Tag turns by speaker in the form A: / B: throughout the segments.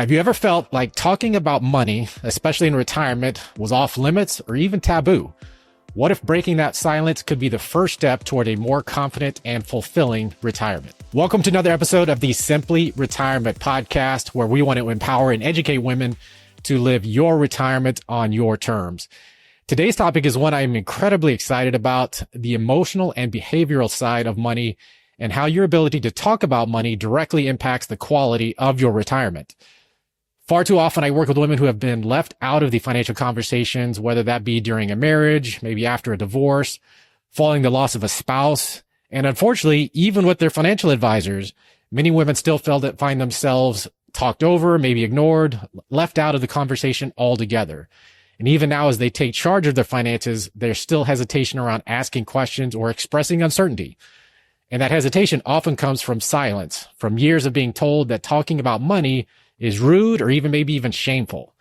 A: Have you ever felt like talking about money, especially in retirement, was off limits or even taboo? What if breaking that silence could be the first step toward a more confident and fulfilling retirement? Welcome to another episode of the Simply Retirement Podcast, where we want to empower and educate women to live your retirement on your terms. Today's topic is one I'm incredibly excited about: the emotional and behavioral side of money and how your ability to talk about money directly impacts the quality of your retirement. Far too often, I work with women who have been left out of the financial conversations, whether that be during a marriage, maybe after a divorce, following the loss of a spouse. And unfortunately, even with their financial advisors, many women still find themselves talked over, maybe ignored, left out of the conversation altogether. And even now, as they take charge of their finances, there's still hesitation around asking questions or expressing uncertainty. And that hesitation often comes from silence, from years of being told that talking about money is rude or maybe even shameful.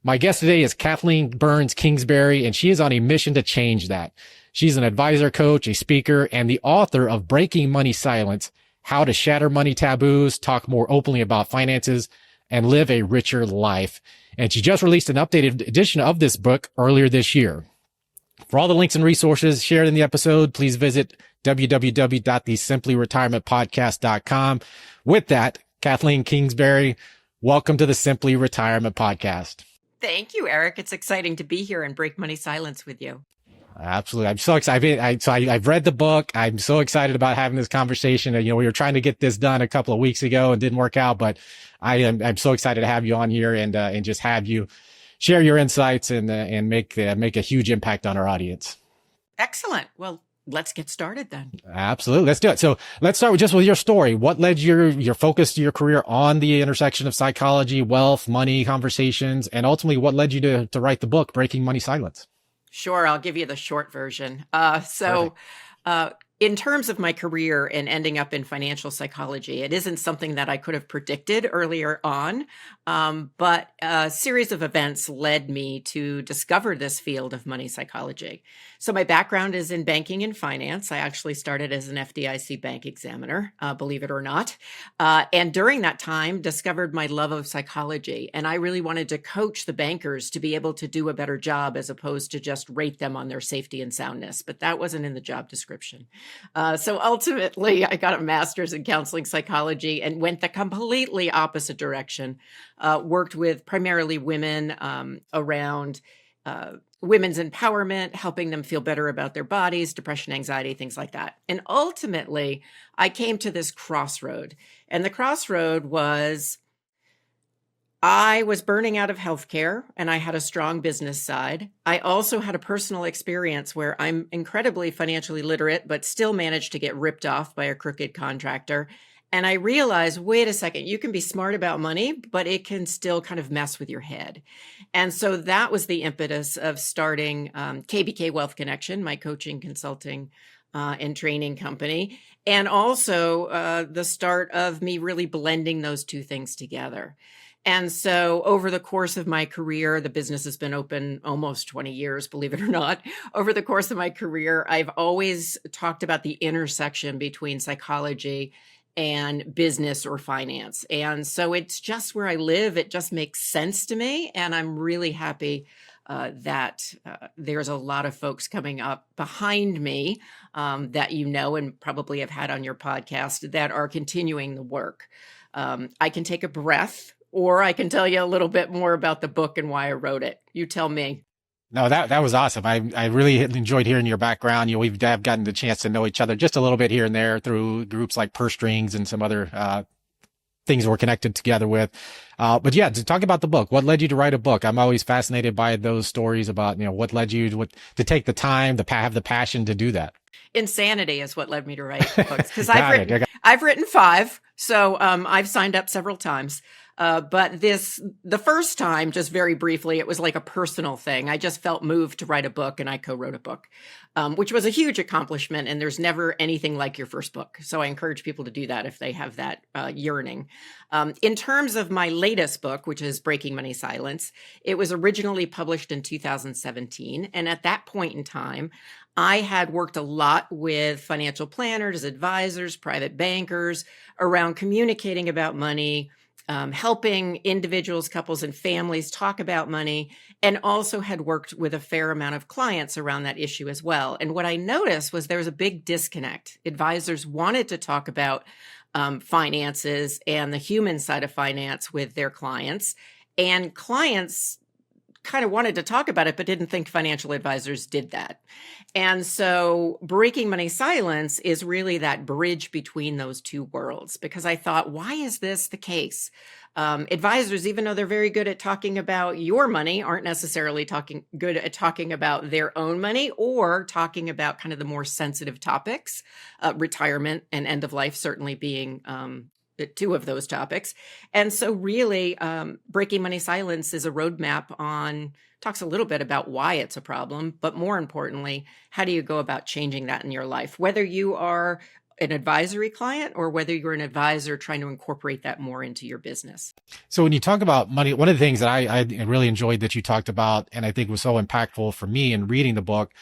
A: My guest today is Kathleen Burns Kingsbury, and she is on a mission to change that. She's an advisor, coach, a speaker, and the author of Breaking Money Silence: How to Shatter Money Taboos, Talk More Openly About Finances, and Live a Richer Life. And she just released an updated edition of this book earlier this year. For all the links and resources shared in the episode, please visit www.thesiemplyretirementpodcast.com. With that, Kathleen Kingsbury, welcome to the Simply Retirement Podcast.
B: Thank you, Eric. It's exciting to be here and break money silence with you.
A: Absolutely. I'm so excited. I've read the book. I'm so excited about having this conversation. We were trying to get this done a couple of weeks ago and didn't work out, but I'm so excited to have you on here and just have you share your insights and make a huge impact on our audience.
B: Excellent. Well, let's get started then.
A: Absolutely. Let's do it. So let's start with your story. What led your focus to your career on the intersection of psychology, wealth, money, conversations, and ultimately what led you to write the book, Breaking Money Silence?
B: Sure. I'll give you the short version. In terms of my career and ending up in financial psychology, it isn't something that I could have predicted earlier on, but a series of events led me to discover this field of money psychology. So my background is in banking and finance. I actually started as an FDIC bank examiner, believe it or not. And during that time, discovered my love of psychology. And I really wanted to coach the bankers to be able to do a better job as opposed to just rate them on their safety and soundness. But that wasn't in the job description. So ultimately, I got a master's in counseling psychology and went the completely opposite direction. Worked with primarily women around women's empowerment, helping them feel better about their bodies, depression, anxiety, things like that. And ultimately, I came to this crossroad. And the crossroad was I was burning out of healthcare and I had a strong business side. I also had a personal experience where I'm incredibly financially literate, but still managed to get ripped off by a crooked contractor. And I realized, wait a second, you can be smart about money, but it can still kind of mess with your head. And so that was the impetus of starting KBK Wealth Connection, my coaching, consulting, and training company. And also the start of me really blending those two things together. And so over the course of my career, the business has been open almost 20 years, believe it or not. Over the course of my career, I've always talked about the intersection between psychology and business or finance. And so it's just where I live. It just makes sense to me. And I'm really happy that there's a lot of folks coming up behind me that you know and probably have had on your podcast that are continuing the work. I can take a breath, or I can tell you a little bit more about the book and why I wrote it. You tell me.
A: No, that was awesome. I really enjoyed hearing your background. We've gotten the chance to know each other just a little bit here and there through groups like Purse Strings and some other things we're connected together with. But yeah, to talk about the book, what led you to write a book? I'm always fascinated by those stories about, what led you to take the time, to have the passion to do that.
B: Insanity is what led me to write books, because I've written 5. So I've signed up several times. But the first time, just very briefly, it was like a personal thing. I just felt moved to write a book, and I co-wrote a book, which was a huge accomplishment. And there's never anything like your first book. So I encourage people to do that if they have that yearning. In terms of my latest book, which is Breaking Money Silence, it was originally published in 2017. And at that point in time, I had worked a lot with financial planners, advisors, private bankers around communicating about money, helping individuals, couples, and families talk about money, and also had worked with a fair amount of clients around that issue as well. And what I noticed was there was a big disconnect. Advisors wanted to talk about finances and the human side of finance with their clients, and clients kind of wanted to talk about it, but didn't think financial advisors did that. And so breaking money silence is really that bridge between those two worlds, because I thought, why is this the case? Advisors, even though they're very good at talking about your money, aren't necessarily good at talking about their own money or talking about kind of the more sensitive topics, retirement and end of life certainly being two of those topics. And so really breaking money silence is a roadmap talks a little bit about why it's a problem, but more importantly, how do you go about changing that in your life, whether you are an advisory client or whether you're an advisor trying to incorporate that more into your business.
A: So when you talk about money, one of the things that I really enjoyed that you talked about, and I think was so impactful for me in reading the book,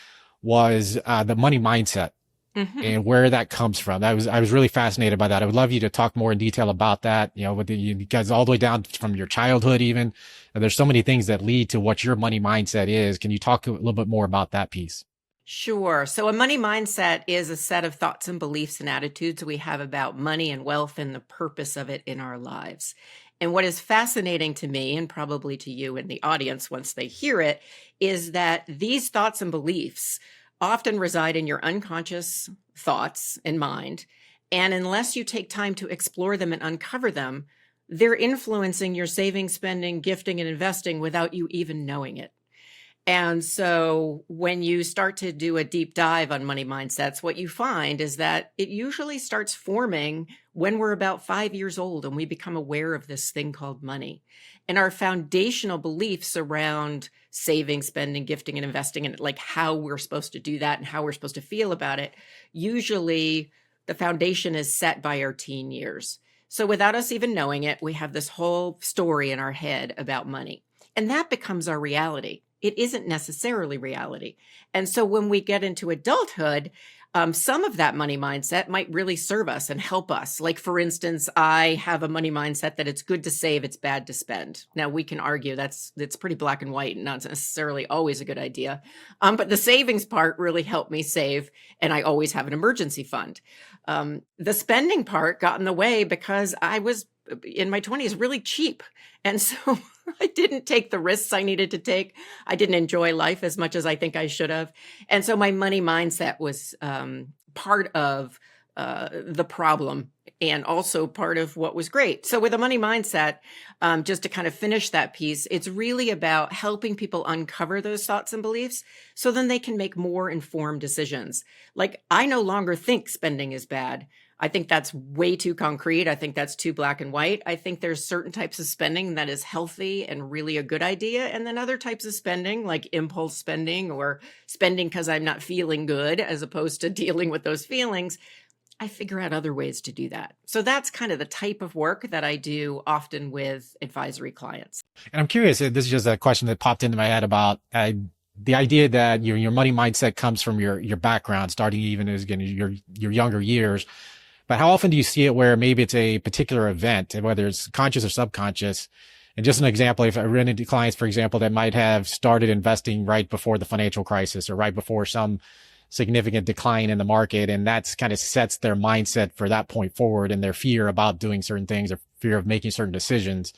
A: was the money mindset. Mm-hmm. And where that comes from. I was really fascinated by that. I would love you to talk more in detail about that, with you guys all the way down from your childhood even. And there's so many things that lead to what your money mindset is. Can you talk a little bit more about that piece?
B: Sure. So a money mindset is a set of thoughts and beliefs and attitudes we have about money and wealth and the purpose of it in our lives. And what is fascinating to me, and probably to you in the audience once they hear it, is that these thoughts and beliefs often reside in your unconscious thoughts and mind. And unless you take time to explore them and uncover them, they're influencing your saving, spending, gifting, and investing without you even knowing it. And so when you start to do a deep dive on money mindsets, what you find is that it usually starts forming when we're about 5 years old and we become aware of this thing called money. And our foundational beliefs around saving, spending, gifting, and investing, and like how we're supposed to do that and how we're supposed to feel about it, usually the foundation is set by our teen years. So without us even knowing it, we have this whole story in our head about money. And that becomes our reality. It isn't necessarily reality. And so when we get into adulthood, some of that money mindset might really serve us and help us. Like, for instance, I have a money mindset that it's good to save, it's bad to spend. Now, we can argue it's pretty black and white and not necessarily always a good idea. But the savings part really helped me save, and I always have an emergency fund. The spending part got in the way because I was in my 20s really cheap. And so I didn't take the risks I needed to take. I didn't enjoy life as much as I think I should have. And so my money mindset was part of the problem and also part of what was great. So with a money mindset, just to kind of finish that piece, it's really about helping people uncover those thoughts and beliefs so then they can make more informed decisions. Like, I no longer think spending is bad. I think that's way too concrete. I think that's too black and white. I think there's certain types of spending that is healthy and really a good idea. And then other types of spending, like impulse spending or spending because I'm not feeling good, as opposed to dealing with those feelings, I figure out other ways to do that. So that's kind of the type of work that I do often with advisory clients.
A: And I'm curious, this is just a question that popped into my head about the idea that your money mindset comes from your background, starting even as your younger years. But how often do you see it where maybe it's a particular event, whether it's conscious or subconscious? And just an example, if I run into clients, for example, that might have started investing right before the financial crisis or right before some significant decline in the market, and that's kind of sets their mindset for that point forward and their fear about doing certain things or fear of making certain decisions.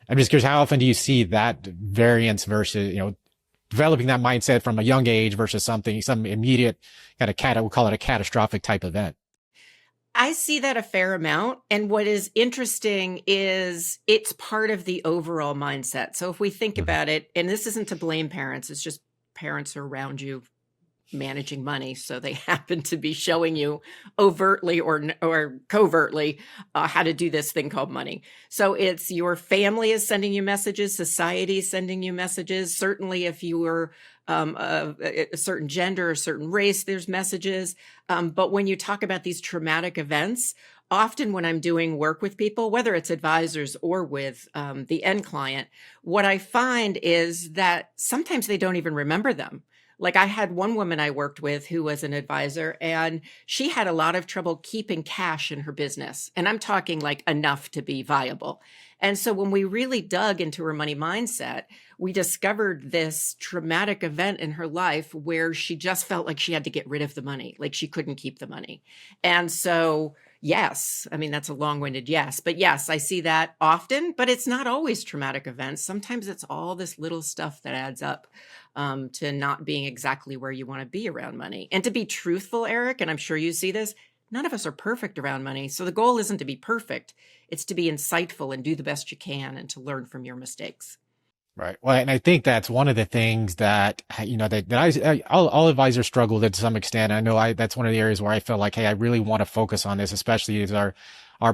A: I'm just curious, how often do you see that variance versus, developing that mindset from a young age versus some immediate kind of we'll call it a catastrophic type event?
B: I see that a fair amount. And what is interesting is it's part of the overall mindset. So if we think about it, and this isn't to blame parents, it's just parents are around you managing money. So they happen to be showing you overtly or covertly how to do this thing called money. So it's your family is sending you messages, society is sending you messages. Certainly if you were a certain gender, a certain race, there's messages. But when you talk about these traumatic events, often when I'm doing work with people, whether it's advisors or with the end client, what I find is that sometimes they don't even remember them. Like I had one woman I worked with who was an advisor, and she had a lot of trouble keeping cash in her business. And I'm talking like enough to be viable. And so when we really dug into her money mindset, we discovered this traumatic event in her life where she just felt like she had to get rid of the money, like she couldn't keep the money. And so, yes, I mean, that's a long-winded yes, but yes, I see that often, but it's not always traumatic events. Sometimes it's all this little stuff that adds up to not being exactly where you want to be around money. And to be truthful, Eric, and I'm sure you see this, none of us are perfect around money. So the goal isn't to be perfect. It's to be insightful and do the best you can and to learn from your mistakes.
A: Right. Well, and I think that's one of the things that, all advisors struggle to some extent. I know that's one of the areas where I feel like, hey, I really want to focus on this, especially as our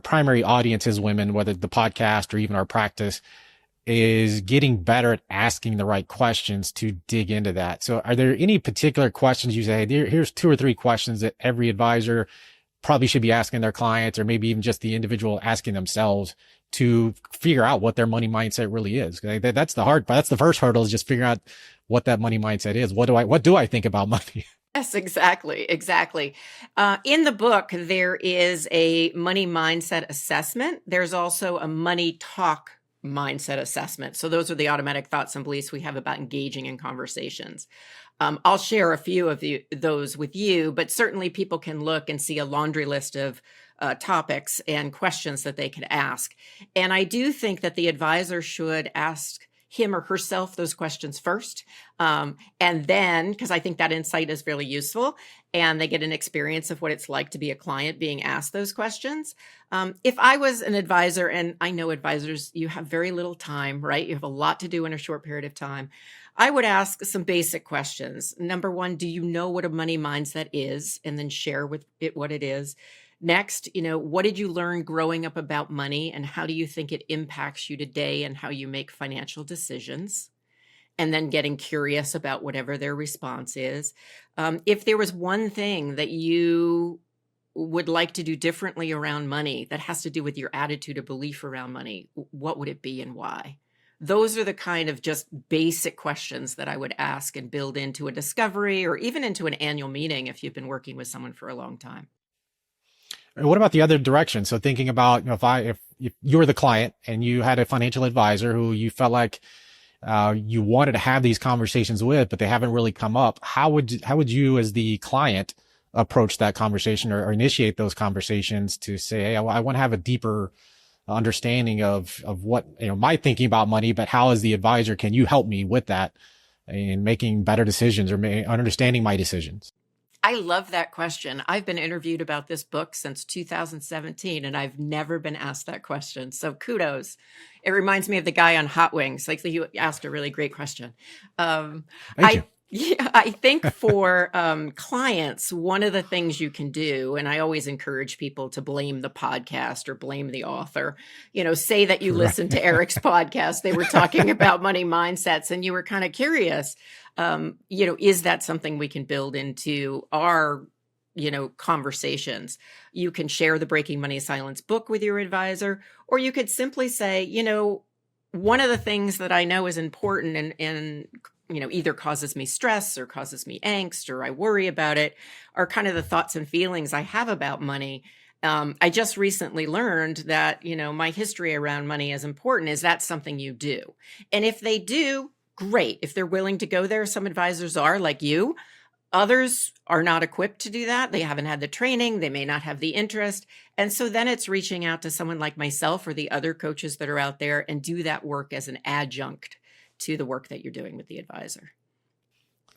A: primary audience is women, whether the podcast or even our practice is getting better at asking the right questions to dig into that. So are there any particular questions you say, here's 2 or 3 questions that every advisor probably should be asking their clients, or maybe even just the individual asking themselves to figure out what their money mindset really is? That's the hard part. That's the first hurdle, is just figuring out what that money mindset is. What do I think about money?
B: Yes, exactly. Exactly. In the book, there is a money mindset assessment. There's also a money talk mindset assessment. So those are the automatic thoughts and beliefs we have about engaging in conversations. I'll share a few of those with you, but certainly people can look and see a laundry list of topics and questions that they can ask. And I do think that the advisor should ask him or herself those questions first. And then, because I think that insight is really useful and they get an experience of what it's like to be a client being asked those questions. If I was an advisor, and I know advisors, you have very little time, right? You have a lot to do in a short period of time. I would ask some basic questions. Number one, do you know what a money mindset is? And then share with it what it is. Next, what did you learn growing up about money, and how do you think it impacts you today and how you make financial decisions? And then getting curious about whatever their response is. If there was one thing that you would like to do differently around money that has to do with your attitude or belief around money, what would it be and why? Those are the kind of just basic questions that I would ask and build into a discovery or even into an annual meeting if you've been working with someone for a long time.
A: What about the other direction? So thinking about, if you were the client and you had a financial advisor who you felt like you wanted to have these conversations with, but they haven't really come up, how would you as the client approach that conversation or initiate those conversations to say, hey, I want to have a deeper understanding of what, my thinking about money, but how as the advisor, can you help me with that in making better decisions or understanding my decisions?
B: I love that question. I've been interviewed about this book since 2017, and I've never been asked that question. So kudos. It reminds me of the guy on Hot Wings. Like, you asked a really great question.
A: Thank you.
B: Yeah, I think for clients, one of the things you can do, and I always encourage people to blame the podcast or blame the author, say that you listened to Eric's podcast. They were talking about money mindsets and you were kind of curious. Is that something we can build into our, conversations? You can share the Breaking Money Silence book with your advisor, or you could simply say, one of the things that I know is important and either causes me stress or causes me angst or I worry about it are kind of the thoughts and feelings I have about money. I just recently learned that, my history around money is important. Is that something you do? And if they do, great. If they're willing to go there, some advisors are, like you. Others are not equipped to do that. They haven't had the training. They may not have the interest. And so then it's reaching out to someone like myself or the other coaches that are out there and do that work as an adjunct to the work that you're doing with the advisor.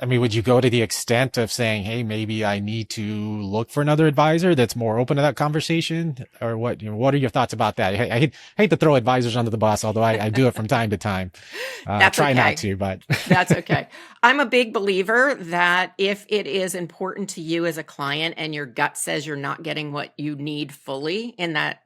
A: I mean, would you go to the extent of saying, hey, maybe I need to look for another advisor that's more open to that conversation? Or what, what are your thoughts about that? I hate to throw advisors under the bus, although I do it from time to time.
B: That's
A: try
B: okay.
A: not to, but
B: That's okay. I'm a big believer that if it is important to you as a client and your gut says you're not getting what you need fully in that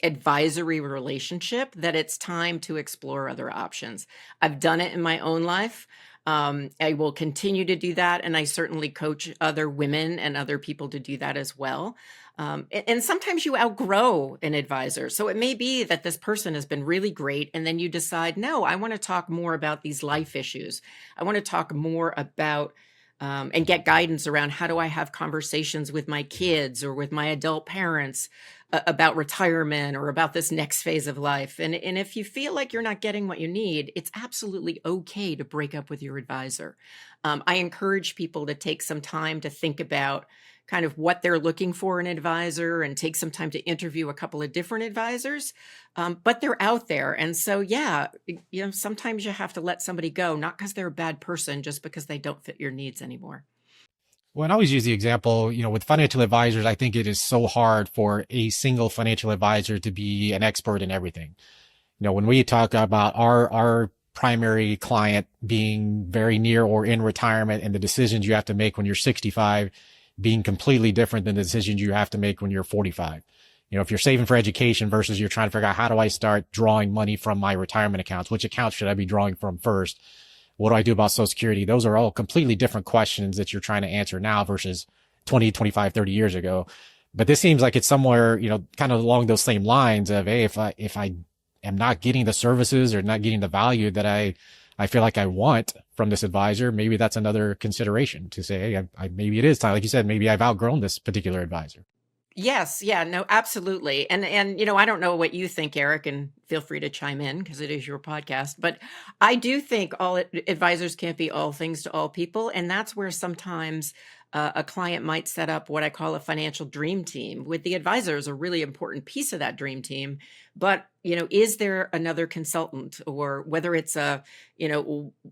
B: advisory relationship, that it's time to explore other options. I've done it in my own life. I will continue to do that. And I certainly coach other women and other people to do that as well. And sometimes you outgrow an advisor. So it may be that this person has been really great. And then you decide, no, I want to talk more about these life issues. I want to talk more about and get guidance around how do I have conversations with my kids or with my adult parents about retirement or about this next phase of life. And if you feel like you're not getting what you need, it's absolutely okay to break up with your advisor. I encourage people to take some time to think about kind of what they're looking for in an advisor and take some time to interview a couple of different advisors. But they're out there. And so, yeah, sometimes you have to let somebody go, not because they're a bad person, just because they don't fit your needs anymore.
A: Well, I always use the example, with financial advisors, I think it is so hard for a single financial advisor to be an expert in everything. When we talk about our primary client being very near or in retirement and the decisions you have to make when you're 65 being completely different than the decisions you have to make when you're 45. If you're saving for education versus you're trying to figure out how do I start drawing money from my retirement accounts, which accounts should I be drawing from first? What do I do about Social Security? Those are all completely different questions that you're trying to answer now versus 20, 25, 30 years ago. But this seems like it's somewhere, kind of along those same lines of, hey, if I am not getting the services or not getting the value that I feel like I want from this advisor, maybe that's another consideration to say, hey, maybe it is time. Like you said, maybe I've outgrown this particular advisor.
B: Yes. Yeah, no, absolutely. And, I don't know what you think, Eric, and feel free to chime in because it is your podcast, but I do think all advisors can't be all things to all people. And that's where sometimes a client might set up what I call a financial dream team with the advisor is a really important piece of that dream team. But, is there another consultant, or whether it's a,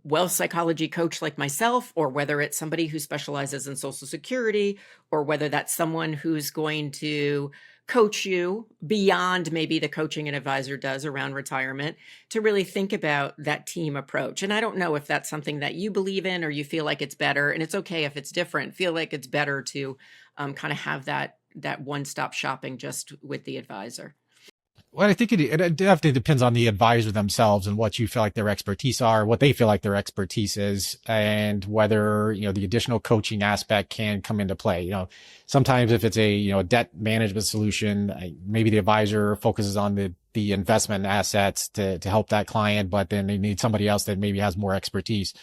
B: wealth psychology coach like myself, or whether it's somebody who specializes in Social Security, or whether that's someone who's going to coach you beyond maybe the coaching an advisor does around retirement, to really think about that team approach. And I don't know if that's something that you believe in or you feel like it's better, and it's okay if it's different, feel like it's better to kind of have that one-stop shopping just with the advisor.
A: Well, I think it definitely depends on the advisor themselves and what you feel like their expertise are, what they feel like their expertise is, and whether, the additional coaching aspect can come into play. Sometimes if it's a, debt management solution, maybe the advisor focuses on the investment assets to help that client, but then they need somebody else that maybe has more expertise.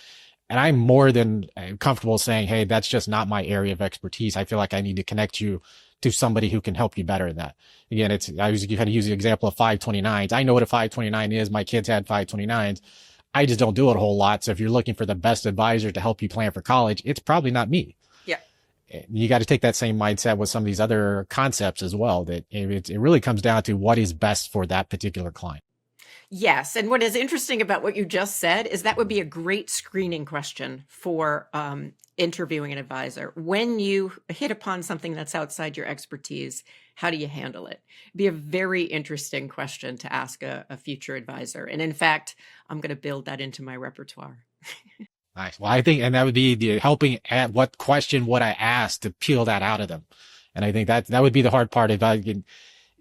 A: And I'm more than comfortable saying, hey, that's just not my area of expertise. I feel like I need to connect you to somebody who can help you better in that. Again, I usually kind of use the example of 529s. I know what a 529 is. My kids had 529s. I just don't do it a whole lot. So if you're looking for the best advisor to help you plan for college, it's probably not me.
B: Yeah.
A: You got to take that same mindset with some of these other concepts as well, that it really comes down to what is best for that particular client.
B: Yes. And what is interesting about what you just said is that would be a great screening question for interviewing an advisor. When you hit upon something that's outside your expertise, how do you handle it? It'd be a very interesting question to ask a future advisor. And in fact, I'm going to build that into my repertoire.
A: Nice. Well, I think, and that would be the helping at what question would I ask to peel that out of them. And I think that would be the hard part.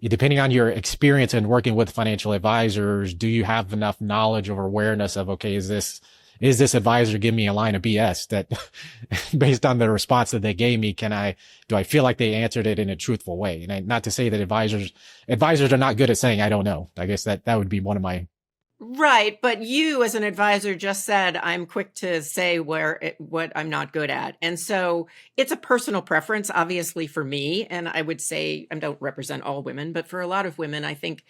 A: Depending on your experience in working with financial advisors, do you have enough knowledge or awareness of, okay, is this advisor giving me a line of BS that based on the response that they gave me, do I feel like they answered it in a truthful way? And not to say that advisors are not good at saying, I don't know. I guess that would be one of my.
B: Right. But you as an advisor just said, I'm quick to say what I'm not good at. And so it's a personal preference, obviously, for me. And I would say I don't represent all women, but for a lot of women, I think,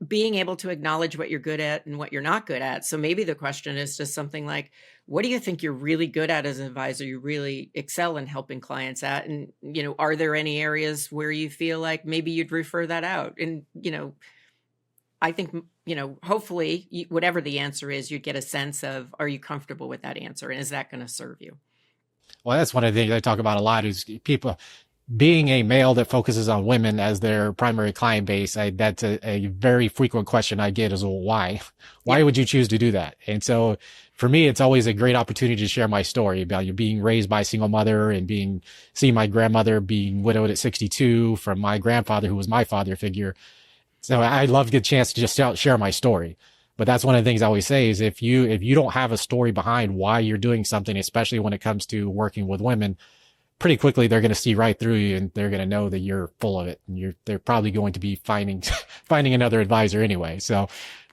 B: being able to acknowledge what you're good at and what you're not good at. So maybe the question is just something like, what do you think you're really good at as an advisor? You really excel in helping clients at, and, are there any areas where you feel like maybe you'd refer that out? And, I think, hopefully whatever the answer is, you get a sense of, are you comfortable with that answer? And is that going to serve you?
A: Well, that's one of the things I talk about a lot is people being a male that focuses on women as their primary client base. That's a very frequent question I get is, well, why? Why would you choose to do that? And so for me, it's always a great opportunity to share my story about you being raised by a single mother and seeing my grandmother being widowed at 62 from my grandfather, who was my father figure. So I love to get a chance to just share my story. But that's one of the things I always say is if you don't have a story behind why you're doing something, especially when it comes to working with women, pretty quickly they're going to see right through you and they're going to know that you're full of it. And they're probably going to be finding another advisor anyway. So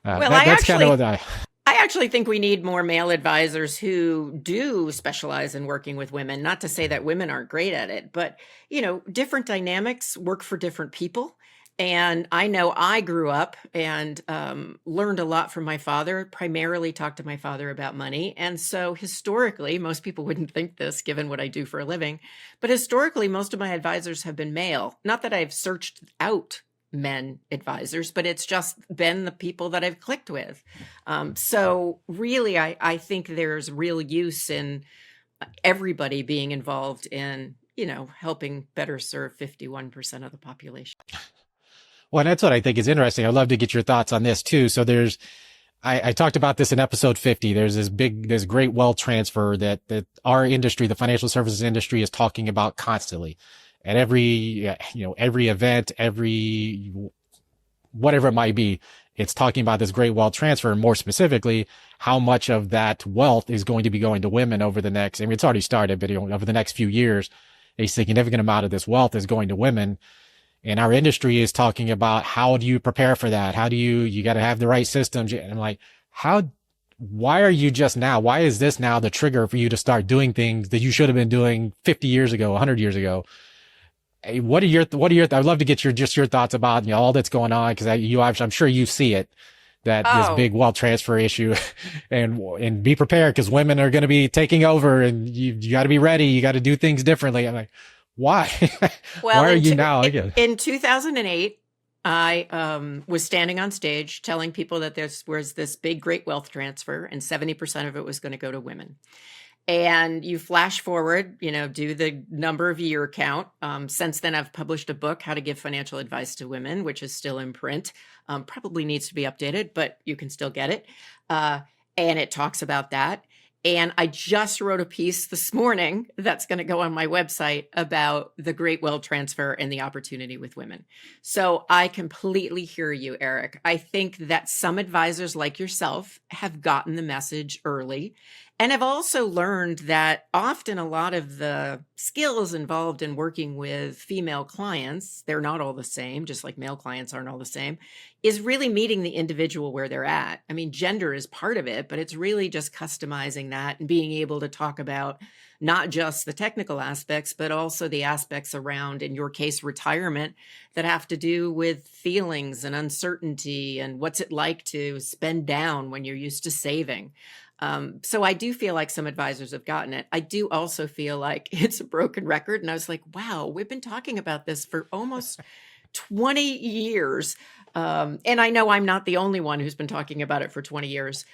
B: well,
A: that's kind of what
B: I actually think we need more male advisors who do specialize in working with women. Not to say that women aren't great at it, but different dynamics work for different people. And I know I grew up and learned a lot from my father, primarily talked to my father about money. And so historically, most people wouldn't think this given what I do for a living, but historically, most of my advisors have been male. Not that I've searched out men advisors, but it's just been the people that I've clicked with. So really, I think there's real use in everybody being involved in, helping better serve 51% of the population.
A: Well, that's what I think is interesting. I'd love to get your thoughts on this too. So I talked about this in episode 50. There's this great wealth transfer that our industry, the financial services industry, is talking about constantly. At every event, whatever it might be, it's talking about this great wealth transfer, and more specifically, how much of that wealth is going to be going to women over the next, I mean, it's already started, but over the next few years, a significant amount of this wealth is going to women. And our industry is talking about, how do you prepare for that? How do you got to have the right systems. And I'm like, why is this now the trigger for you to start doing things that you should have been doing 50 years ago, 100 years ago? What are your, I'd love to get your thoughts about, all that's going on. Cause I'm sure you see it, this big wealth transfer issue, and be prepared, because women are going to be taking over, and you got to be ready. You got to do things differently. I'm like, why?
B: Well,
A: why are you now?
B: In 2008, I was standing on stage telling people that there was this big, great wealth transfer, and 70% of it was going to go to women. And you flash forward, do the number of year count. Since then, I've published a book, How to Give Financial Advice to Women, which is still in print. Probably needs to be updated, but you can still get it. And it talks about that. And I just wrote a piece this morning that's going to go on my website about the great wealth transfer and the opportunity with women. So I completely hear you, Eric. I think that some advisors like yourself have gotten the message early, and have also learned that often a lot of the skills involved in working with female clients, they're not all the same, just like male clients aren't all the same, is really meeting the individual where they're at. I mean, gender is part of it, but it's really just customizing that and being able to talk about not just the technical aspects, but also the aspects around, in your case, retirement, that have to do with feelings and uncertainty and what's it like to spend down when you're used to saving. So I do feel like some advisors have gotten it. I do also feel like it's a broken record. And I was like, wow, we've been talking about this for almost 20 years. And I know I'm not the only one who's been talking about it for 20 years.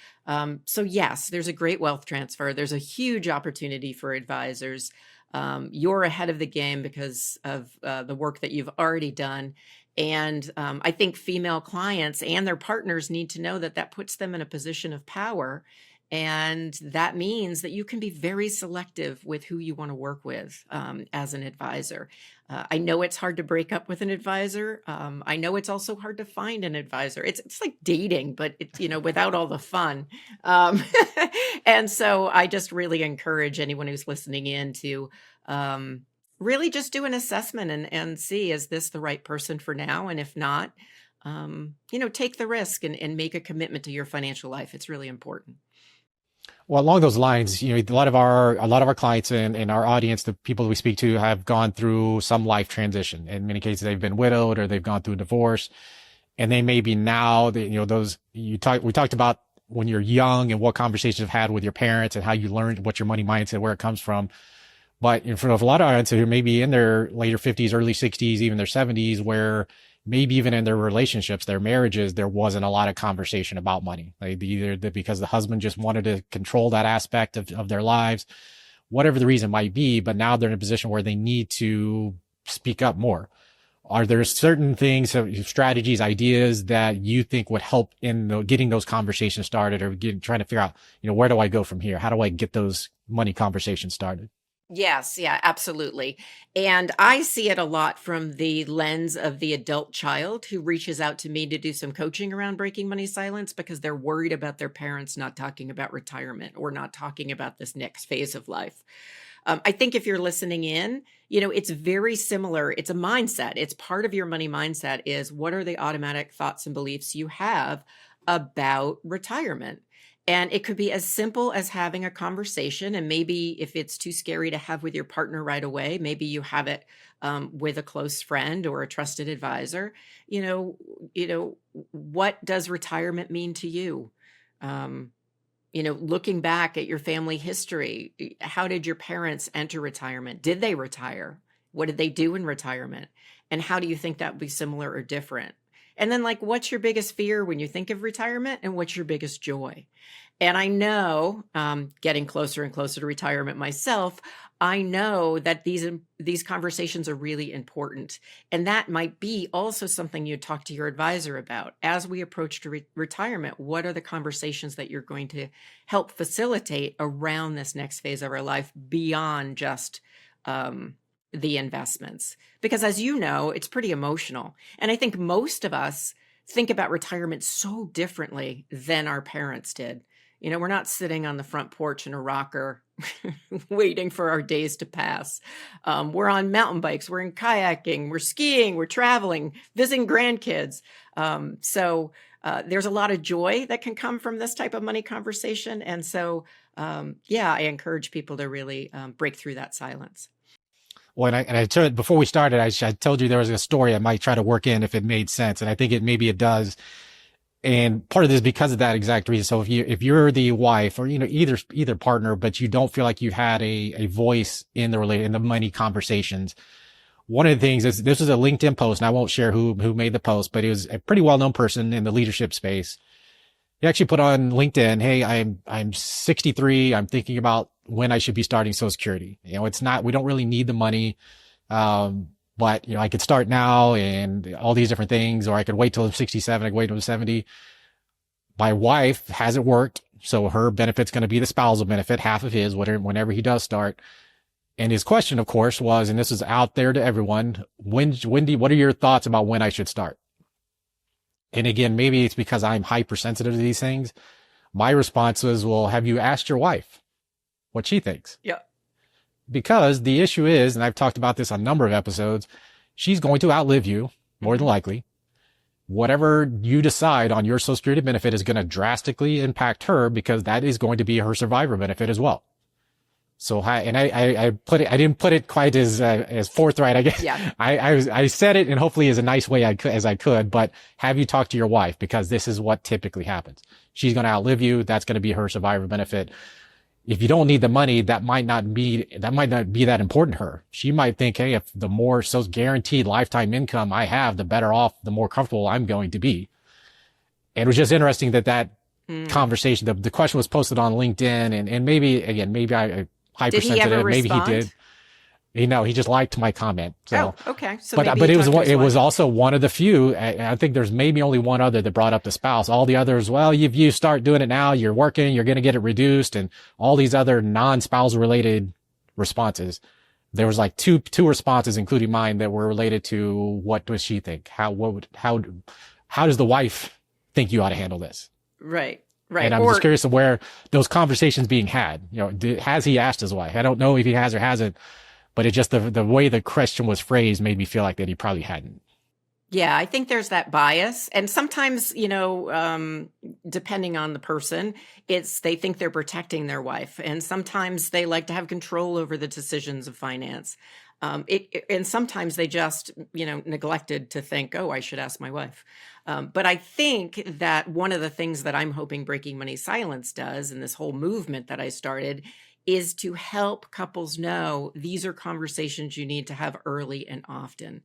B: So yes, there's a great wealth transfer. There's a huge opportunity for advisors. You're ahead of the game because of the work that you've already done. And I think female clients and their partners need to know that puts them in a position of power. And that means that you can be very selective with who you want to work with as an advisor. I know it's hard to break up with an advisor. I know it's also hard to find an advisor. It's like dating, but it's, without all the fun. And so I just really encourage anyone who's listening in to really just do an assessment and see, is this the right person for now? And if not, take the risk and make a commitment to your financial life. It's really important.
A: Well, along those lines, a lot of our clients and our audience, the people we speak to, have gone through some life transition. In many cases, they've been widowed or they've gone through a divorce, and they may be now, we talked about when you're young and what conversations you've had with your parents and how you learned what your money mindset, where it comes from. But in front of a lot of audience who may be in their later 50s, early 60s, even their 70s, where maybe even in their relationships, their marriages, there wasn't a lot of conversation about money. Like either because the husband just wanted to control that aspect of their lives, whatever the reason might be, but now they're in a position where they need to speak up more. Are there certain things, strategies, ideas that you think would help in getting those conversations started, or trying to figure out, where do I go from here? How do I get those money conversations started?
B: Yes, yeah, absolutely. And I see it a lot from the lens of the adult child who reaches out to me to do some coaching around breaking money silence because they're worried about their parents not talking about retirement or not talking about this next phase of life. I think if you're listening in, it's very similar. It's a mindset. It's part of your money mindset is, what are the automatic thoughts and beliefs you have about retirement? And it could be as simple as having a conversation. And maybe if it's too scary to have with your partner right away, maybe you have it with a close friend or a trusted advisor. What does retirement mean to you? Looking back at your family history, how did your parents enter retirement? Did they retire? What did they do in retirement? And how do you think that would be similar or different? And then, like, what's your biggest fear when you think of retirement, and what's your biggest joy? And I know, getting closer and closer to retirement myself, I know that these conversations are really important. And that might be also something you talk to your advisor about. As we approach to retirement, what are the conversations that you're going to help facilitate around this next phase of our life beyond just the investments? Because as you know, it's pretty emotional. And I think most of us think about retirement so differently than our parents did. We're not sitting on the front porch in a rocker waiting for our days to pass. We're on mountain bikes, we're in kayaking, we're skiing, we're traveling, visiting grandkids. So there's a lot of joy that can come from this type of money conversation. And so, I encourage people to really break through that silence.
A: Well, and I told, before we started, I told you there was a story I might try to work in if it made sense. And I think maybe it does. And part of this is because of that exact reason. So if you're the wife or, either partner, but you don't feel like you had a voice in the money conversations, one of the things is, this was a LinkedIn post, and I won't share who made the post, but it was a pretty well-known person in the leadership space. He actually put on LinkedIn, "Hey, I'm 63. I'm thinking about when I should be starting Social Security. We don't really need the money. But, I could start now and all these different things, or I could wait till I'm 67. I could wait till I'm 70. My wife hasn't worked, so her benefit's going to be the spousal benefit, half of his, whenever he does start." And his question, of course, was, and this is out there to everyone, what are your thoughts about when I should start? And again, maybe it's because I'm hypersensitive to these things. My response was, well, have you asked your wife what she thinks?
B: Yeah.
A: Because the issue is, and I've talked about this on a number of episodes, she's going to outlive you, more than likely. Whatever you decide on your Social Security benefit is going to drastically impact her, because that is going to be her survivor benefit as well. So, I didn't put it quite as forthright, I guess.
B: Yeah.
A: I said it, and hopefully as a nice way as I could, but have you talked to your wife? Because this is what typically happens. She's going to outlive you. That's going to be her survivor benefit. If you don't need the money, that might not be that important to her. She might think, hey, if the more guaranteed lifetime income I have, the better off, the more comfortable I'm going to be. And it was just interesting that conversation, the question was posted on LinkedIn, and maybe I hypersensitive, maybe he did. He just liked my comment. So,
B: oh, okay. So
A: but it was also one of the few. I think there's maybe only one other that brought up the spouse. All the others, well, if you start doing it now, you're working, you're going to get it reduced, and all these other non-spousal related responses. There was like two responses, including mine, that were related to what does she think? How does the wife think you ought to handle this?
B: Right. Right.
A: And I'm just curious of where those conversations being had. Has he asked his wife? I don't know if he has or hasn't. But it just, the way the question was phrased made me feel like that he probably hadn't.
B: Yeah, I think there's that bias. And sometimes, depending on the person, they think they're protecting their wife. And sometimes they like to have control over the decisions of finance. And sometimes they just, neglected to think, oh, I should ask my wife. But I think that one of the things that I'm hoping Breaking Money Silence does, and this whole movement that I started, is to help couples know these are conversations you need to have early and often.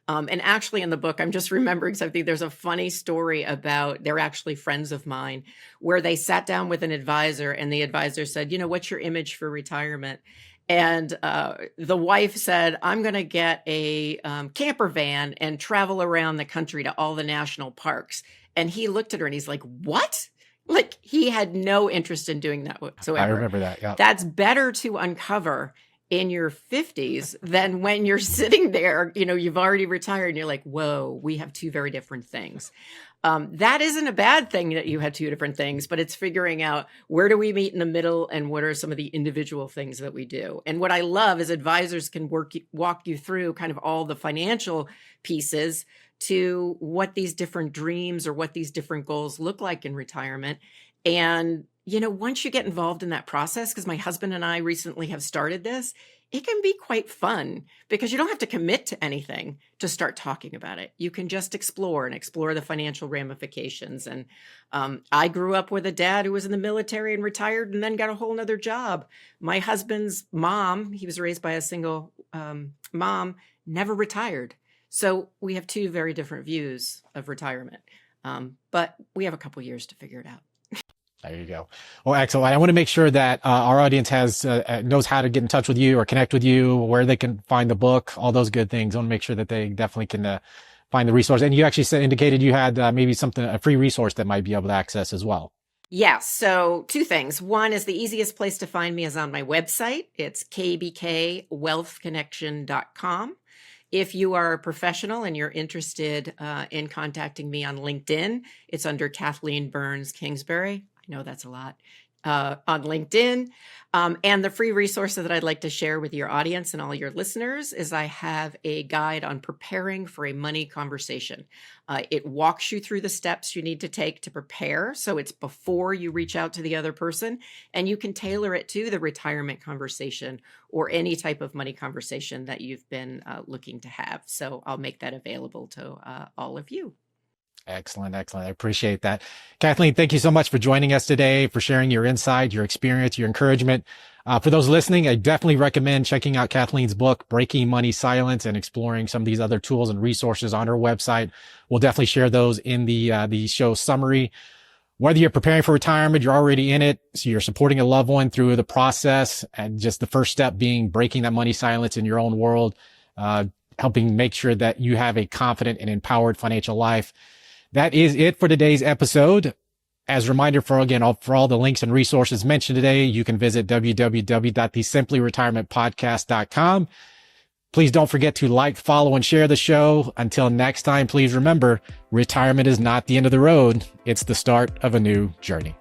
B: And actually in the book, I'm just remembering something. There's a funny story about, they're actually friends of mine, where they sat down with an advisor, and the advisor said, what's your image for retirement? And the wife said, I'm going to get a camper van and travel around the country to all the national parks. And he looked at her and he's like, what? Like, he had no interest in doing that whatsoever.
A: I remember that. Yeah.
B: That's better to uncover in your 50s than when you're sitting there, you've already retired and you're like, whoa, we have two very different things. That isn't a bad thing that you have two different things, but it's figuring out, where do we meet in the middle, and what are some of the individual things that we do? And what I love is advisors can walk you through kind of all the financial pieces to what these different dreams or what these different goals look like in retirement. And Once you get involved in that process, because my husband and I recently have started this, it can be quite fun because you don't have to commit to anything to start talking about it. You can just explore the financial ramifications. And I grew up with a dad who was in the military and retired and then got a whole nother job. My husband's mom, he was raised by a single mom, never retired. So we have two very different views of retirement. But we have a couple years to figure it out.
A: There you go. Well, excellent. I want to make sure that our audience knows how to get in touch with you or connect with you, where they can find the book, all those good things. I want to make sure that they definitely can find the resource. And you actually indicated you had maybe a free resource that might be able to access as well.
B: Yeah. So two things. One is the easiest place to find me is on my website. It's kbkwealthconnection.com. If you are a professional and you're interested in contacting me on LinkedIn, it's under Kathleen Burns Kingsbury. I know that's a lot on LinkedIn. And the free resource that I'd like to share with your audience and all your listeners is I have a guide on preparing for a money conversation. It walks you through the steps you need to take to prepare. So it's before you reach out to the other person, and you can tailor it to the retirement conversation or any type of money conversation that you've been looking to have. So I'll make that available to all of you.
A: Excellent. I appreciate that. Kathleen, thank you so much for joining us today, for sharing your insight, your experience, your encouragement. For those listening, I definitely recommend checking out Kathleen's book, Breaking Money Silence, and exploring some of these other tools and resources on her website. We'll definitely share those in the show summary. Whether you're preparing for retirement, you're already in it, so you're supporting a loved one through the process, and just the first step being breaking that money silence in your own world, helping make sure that you have a confident and empowered financial life. That is it for today's episode. As a reminder, for all the links and resources mentioned today, you can visit www.thesiemplyretirementpodcast.com. Please don't forget to like, follow, and share the show. Until next time, please remember, retirement is not the end of the road. It's the start of a new journey.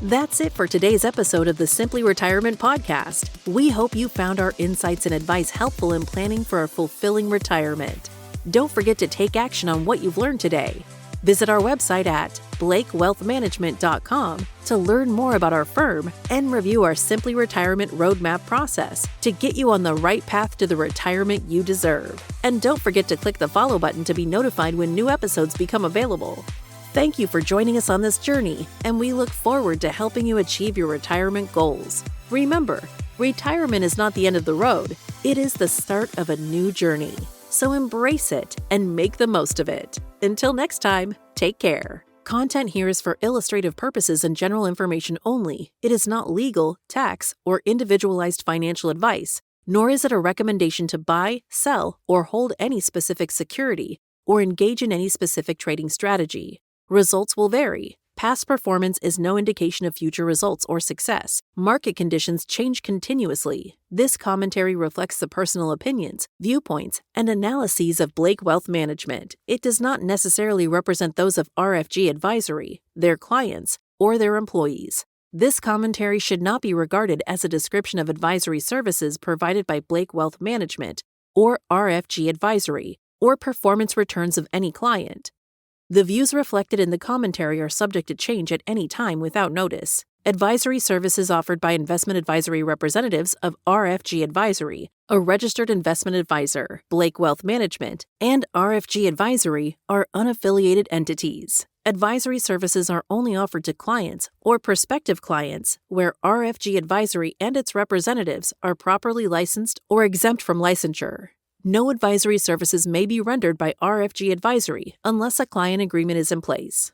C: That's it for today's episode of the Simply Retirement Podcast. We hope you found our insights and advice helpful in planning for a fulfilling retirement. Don't forget to take action on what you've learned today. Visit our website at blakewealthmanagement.com to learn more about our firm and review our Simply Retirement Roadmap process to get you on the right path to the retirement you deserve. And don't forget to click the follow button to be notified when new episodes become available. Thank you for joining us on this journey, and we look forward to helping you achieve your retirement goals. Remember, retirement is not the end of the road, it is the start of a new journey. So embrace it and make the most of it. Until next time, take care. Content here is for illustrative purposes and general information only. It is not legal, tax, or individualized financial advice, nor is it a recommendation to buy, sell, or hold any specific security, or engage in any specific trading strategy. Results will vary. Past performance is no indication of future results or success. Market conditions change continuously. This commentary reflects the personal opinions, viewpoints, and analyses of Blake Wealth Management. It does not necessarily represent those of RFG Advisory, their clients, or their employees. This commentary should not be regarded as a description of advisory services provided by Blake Wealth Management or RFG Advisory, or performance returns of any client. The views reflected in the commentary are subject to change at any time without notice. Advisory services offered by investment advisory representatives of RFG Advisory, a registered investment advisor, Blake Wealth Management, and RFG Advisory are unaffiliated entities. Advisory services are only offered to clients or prospective clients where RFG Advisory and its representatives are properly licensed or exempt from licensure. No advisory services may be rendered by RFG Advisory unless a client agreement is in place.